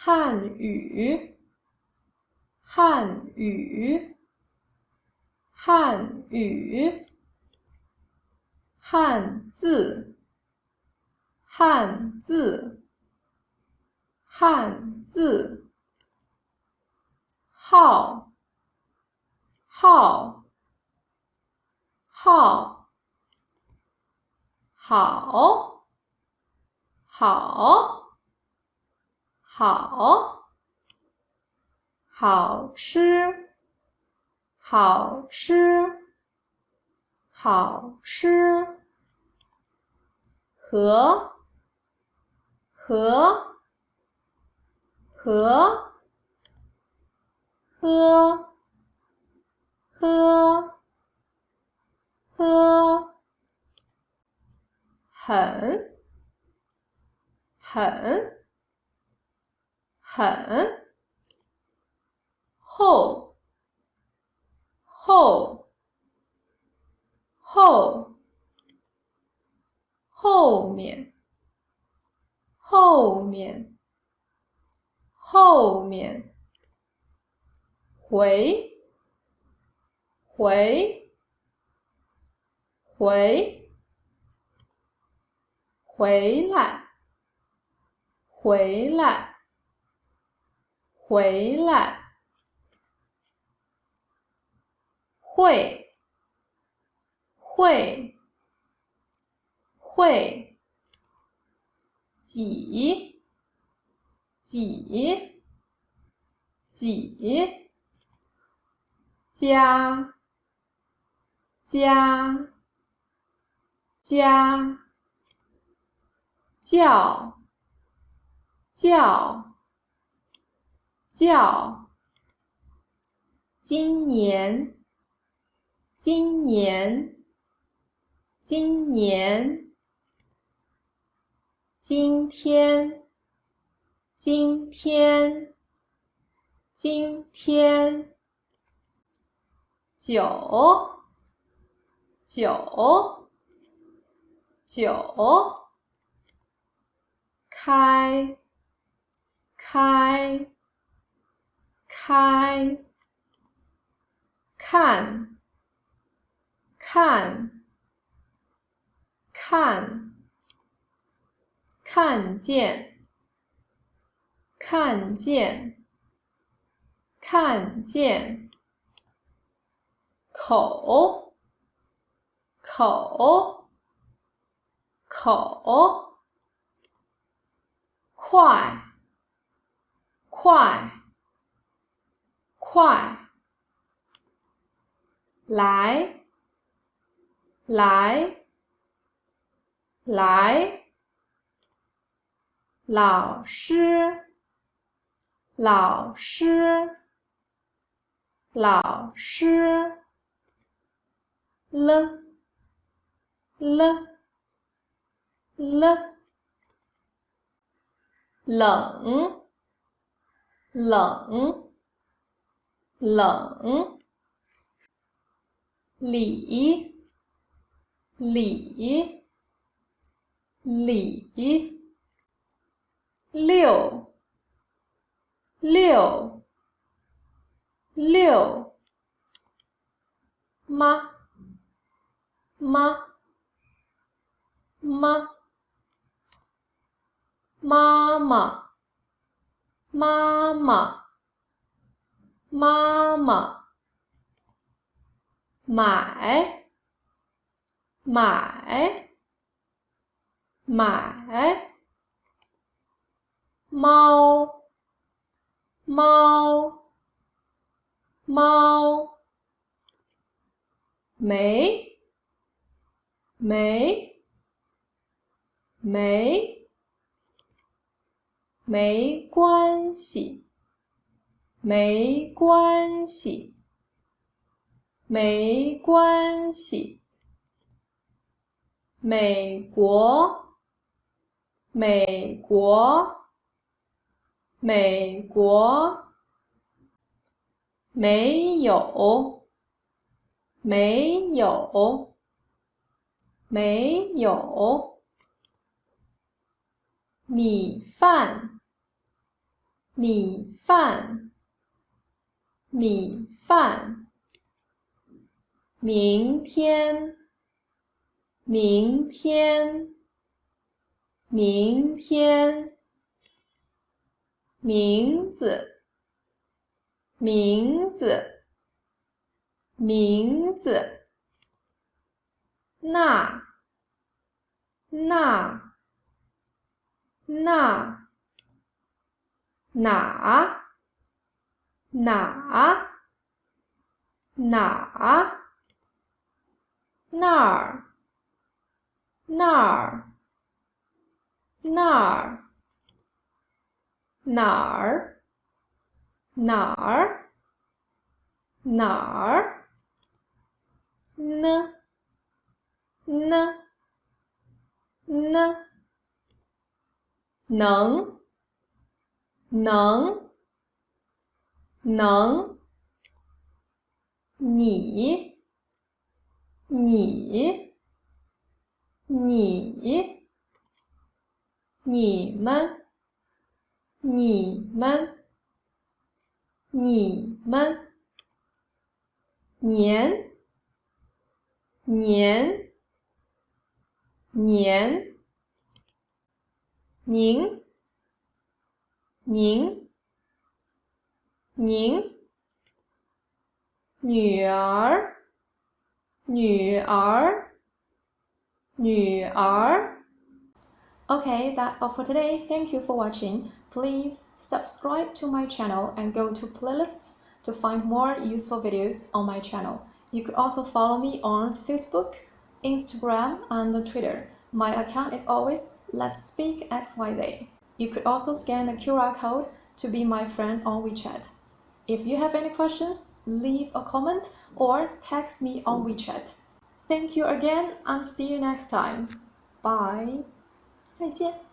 汉语，汉语，汉语，汉字，汉字，汉字，号，号，号，好，好，好，好吃，好吃，好吃，和，和，和，喝，喝，喝，很，很，很，厚，厚，厚，后面，后面，后面，回，回，回，回来，回来，回来，会，会，会，几，几，几，加，加，加，叫，叫，叫，今年，今年，今年，今天，今天，今天，酒，酒，酒，开，开，开，看，看，看，看见，看见，看见，口，口，口，快，快，快，来，来，来，老师，老师，老师，了，了，了，冷，冷，冷，里，里，里，六，六，六，妈，妈，妈，妈妈，妈妈，妈妈，买，买，买，猫，猫，猫，没，没，没，没关系，没关系，没关系，美国，美国，美国，没有，没有，没有，米饭，米饭，米饭。明天，明天，明天。名字，名字，名字。那，那，那。哪，哪，哪。那儿，那儿，那儿。哪儿，哪儿，哪儿。呢，呢，呢。能，能，能。你，你，你。你们，你们，你们。年，年，年。您，您，您。女儿，女儿，女儿。Okay, that's all for today. Thank you for watching. Please subscribe to my channel and go to playlists to find more useful videos on my channel. You could also follow me on Facebook, Instagram, and Twitter. My account is always Let's Speak XYZ. You could also scan the QR code to be my friend on WeChat. If you have any questions, leave a comment or text me on WeChat. Thank you again and see you next time. Bye. 再见。